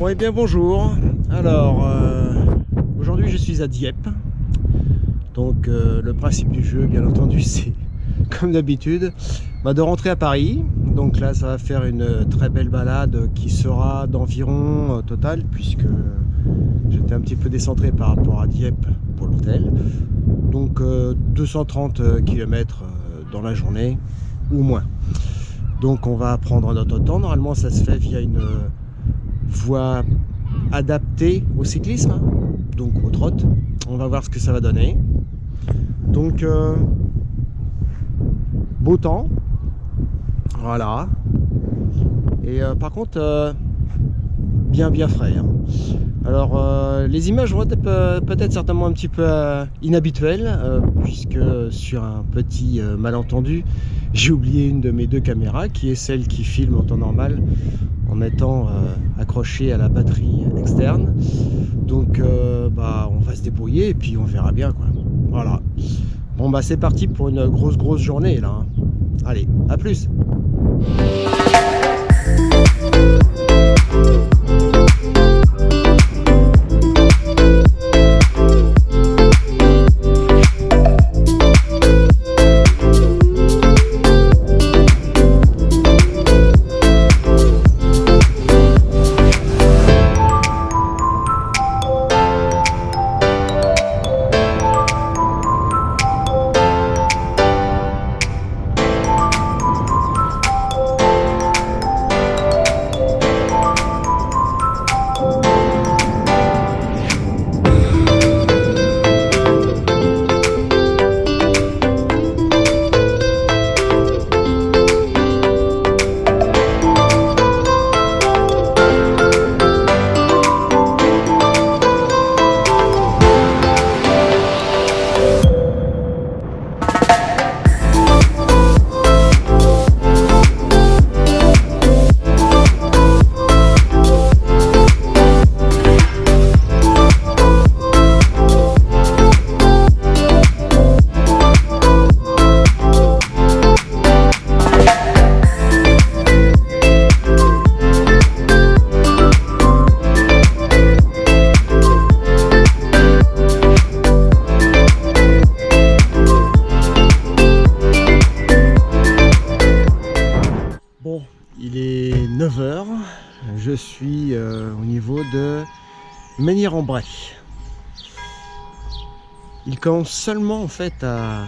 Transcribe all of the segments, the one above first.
Bon et bien bonjour. Alors aujourd'hui je suis à Dieppe. Donc le principe du jeu bien entendu c'est comme d'habitude de rentrer à Paris. Donc là ça va faire une très belle balade qui sera d'environ total, puisque j'étais un petit peu décentré par rapport à Dieppe pour l'hôtel. Donc 230 km dans la journée ou moins. Donc on va prendre notre temps. Normalement ça se fait via une voie adaptée au cyclisme, donc au trot. On va voir ce que ça va donner. Donc beau temps, voilà. Et par contre bien frais, hein. Alors les images vont être peut-être certainement un petit peu inhabituelles, puisque sur un petit malentendu j'ai oublié une de mes deux caméras, qui est celle qui filme en temps normal en étant accrochée à la batterie externe. Donc on va se débrouiller et puis on verra bien, quoi. Voilà. Bon bah c'est parti pour une grosse journée là, hein. Allez, à plus. Il est 9 h, je suis au niveau de Menhir-en-Bray. Il commence seulement en fait à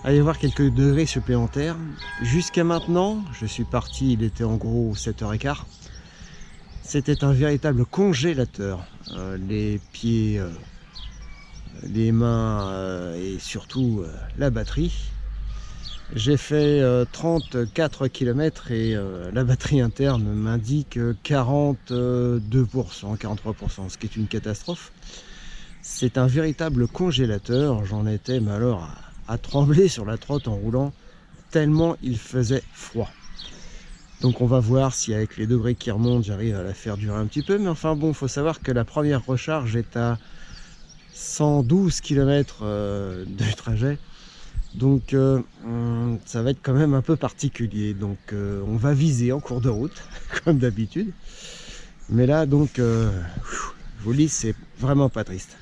y avoir quelques degrés supplémentaires. Jusqu'à maintenant, je suis parti, il était en gros 7h15. C'était un véritable congélateur. Les pieds, les mains et surtout la batterie. J'ai fait 34 km et la batterie interne m'indique 42%, 43%, ce qui est une catastrophe. C'est un véritable congélateur. J'en étais mais alors à trembler sur la trotte en roulant, tellement il faisait froid. Donc on va voir si avec les degrés qui remontent, j'arrive à la faire durer un petit peu. Mais enfin bon, il faut savoir que la première recharge est à 112 km de trajet. Donc ça va être quand même un peu particulier. Donc on va viser en cours de route comme d'habitude. Mais là donc je vous dis, c'est vraiment pas triste.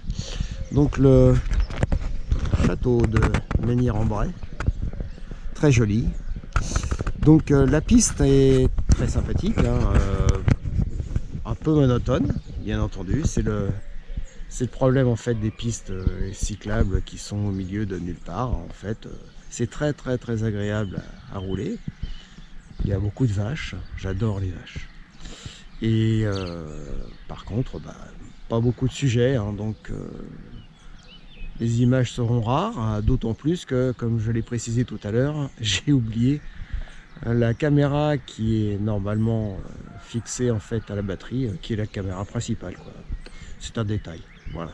Donc le château de Menhir-en-Bray, très joli. Donc la piste est très sympathique, hein, un peu monotone bien entendu. C'est le problème en fait des pistes cyclables qui sont au milieu de nulle part. En fait, c'est très agréable à rouler. Il y a beaucoup de vaches, j'adore les vaches. Et par contre, pas beaucoup de sujets, hein, donc les images seront rares, hein, d'autant plus que, comme je l'ai précisé tout à l'heure, j'ai oublié la caméra qui est normalement fixée en fait à la batterie, qui est la caméra principale, quoi. C'est un détail. Voilà.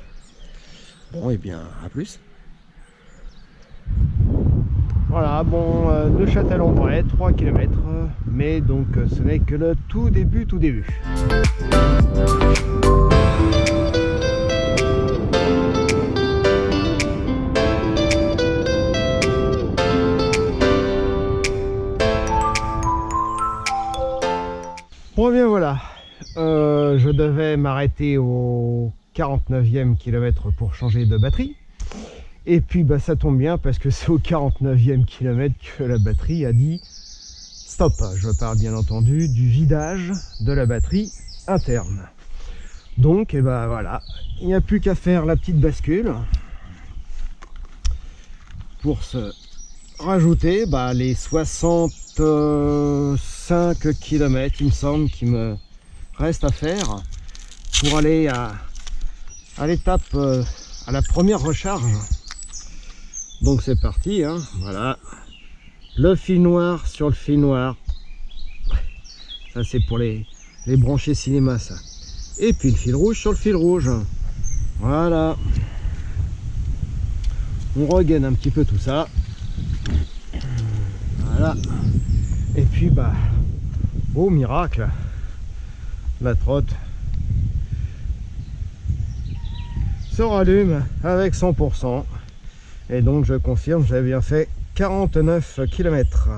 Bon, et bien, à plus. Voilà, bon, Neuchâtel-en-Bray, 3 km, mais donc ce n'est que le tout début. Bon, bien voilà, je devais m'arrêter au 49e kilomètre pour changer de batterie. Et puis bah, ça tombe bien parce que c'est au 49e kilomètre que la batterie a dit stop. Je parle bien entendu du vidage de la batterie interne. Donc et ben voilà, il n'y a plus qu'à faire la petite bascule pour se rajouter les 65 km il me semble qu'il me reste à faire pour aller à l'étape, à la première recharge. Donc c'est parti, hein, voilà, le fil noir sur le fil noir, ça c'est pour les branchés cinéma ça, et puis le fil rouge sur le fil rouge, voilà, on regaine un petit peu tout ça, voilà, et puis bah, oh miracle, la trotte se rallume avec 100%. Et donc je confirme, j'avais bien fait 49 km.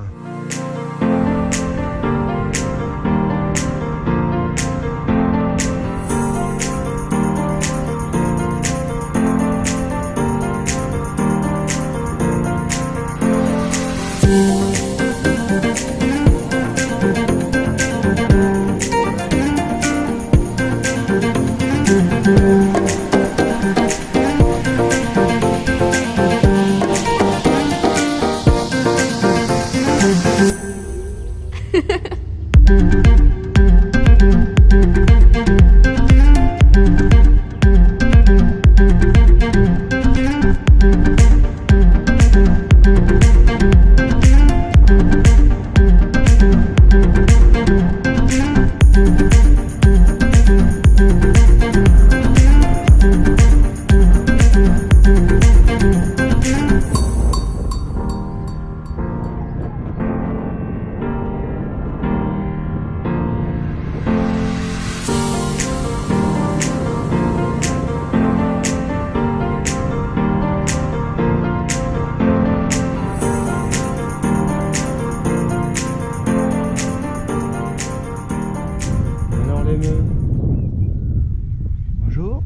Bonjour.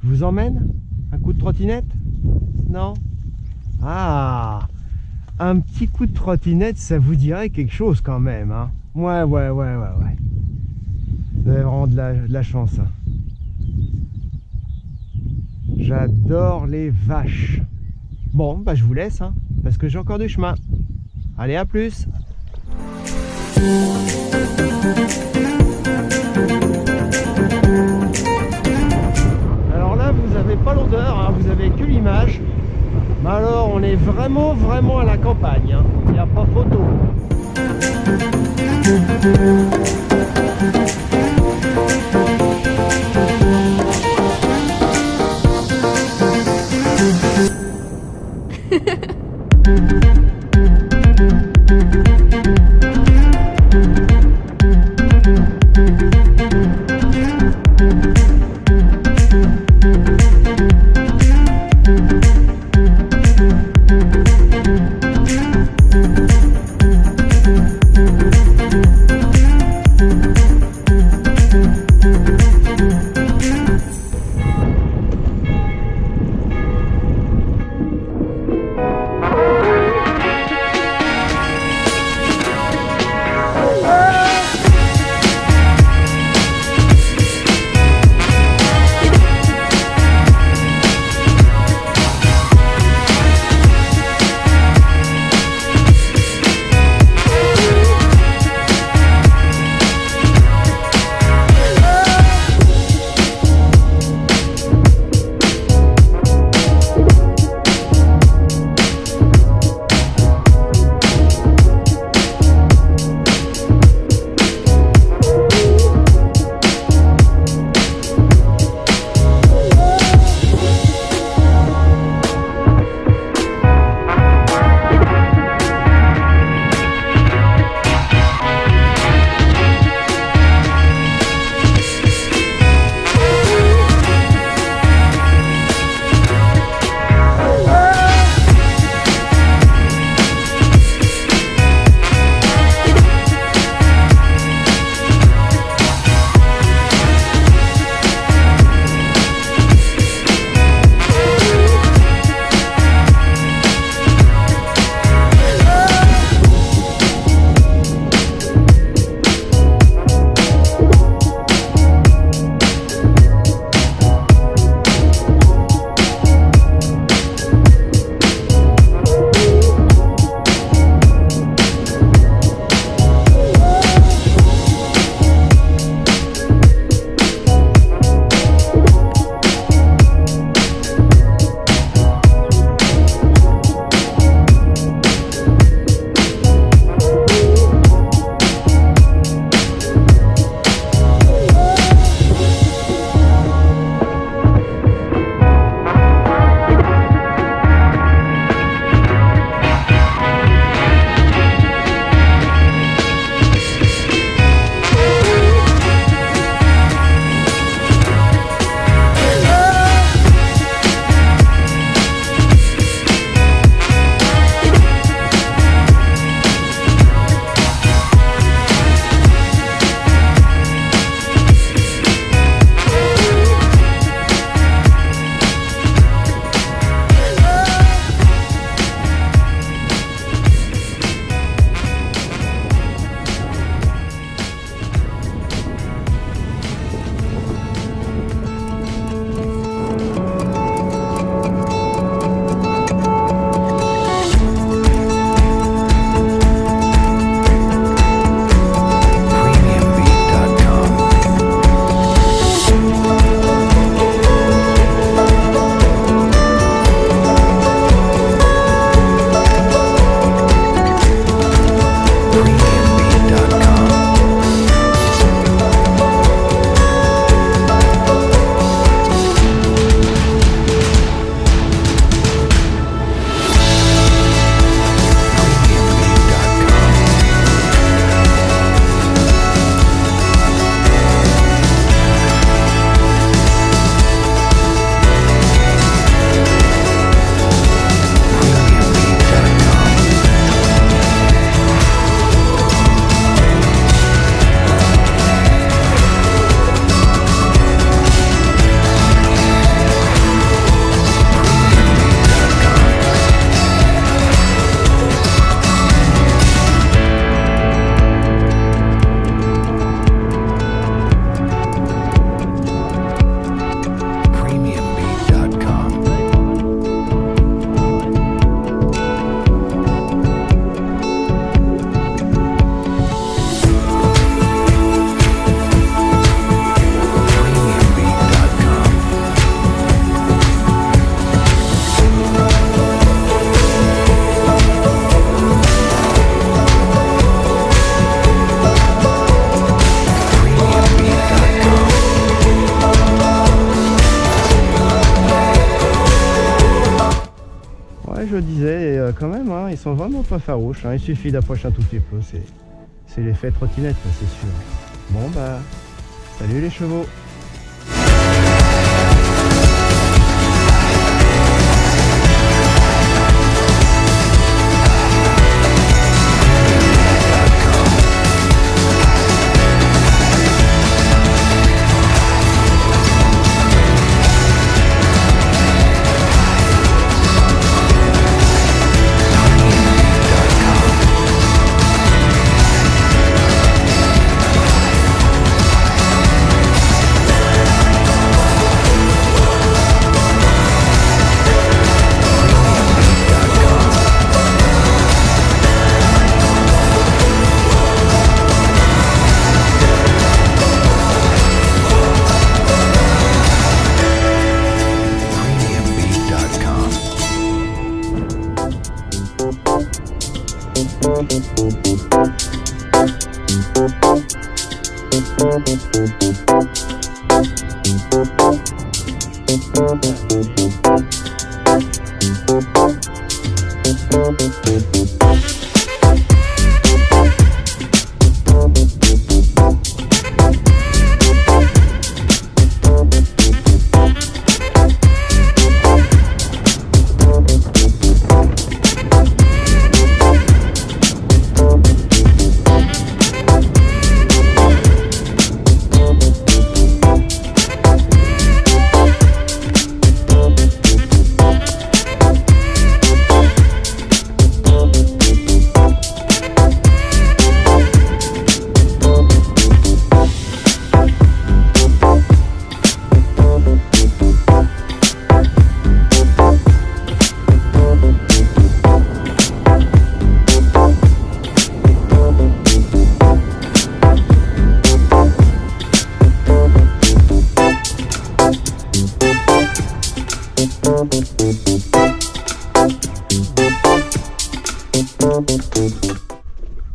Je vous emmène? Un coup de trottinette? Non? Ah, un petit coup de trottinette, ça vous dirait quelque chose quand même, hein? Ouais. Vous avez vraiment de la chance, hein. J'adore les vaches. Bon, bah je vous laisse, hein, parce que j'ai encore du chemin. Allez, à plus. Alors là, vous n'avez pas l'odeur, hein, vous avez que l'image. Mais alors, on est vraiment à la campagne, hein. Il n'y a pas photo. je disais, quand même, hein, ils sont vraiment pas farouches. Hein. Il suffit d'approcher un tout petit peu, c'est l'effet trottinette, c'est sûr. Bon bah, salut les chevaux.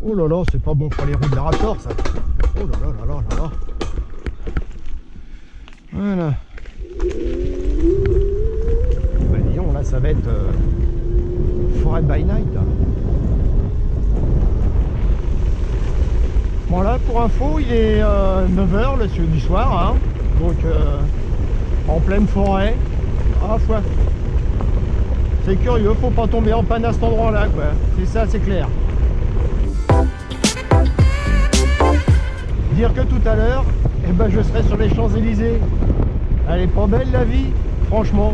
Oh là là, c'est pas bon pour les roues de la Raptor ça. Oh là là là là là là. Voilà. Bah disons là ça va être forêt by night. Bon là pour info il est 9h du soir hein. Donc en pleine forêt. Ah foi. C'est curieux, faut pas tomber en panne à cet endroit là quoi. C'est ça, c'est clair. Dire que tout à l'heure, eh ben, je serai sur les Champs-Élysées. Elle est pas belle la vie, franchement.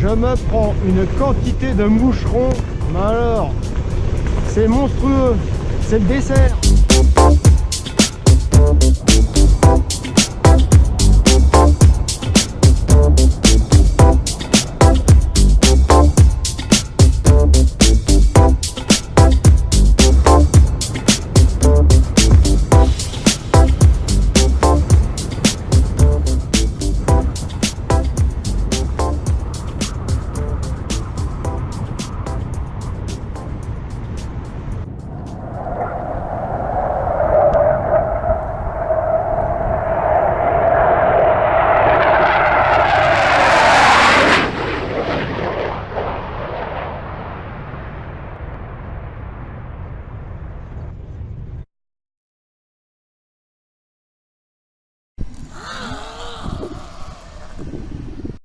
Je me prends une quantité de moucherons, mais alors, c'est monstrueux, c'est le dessert.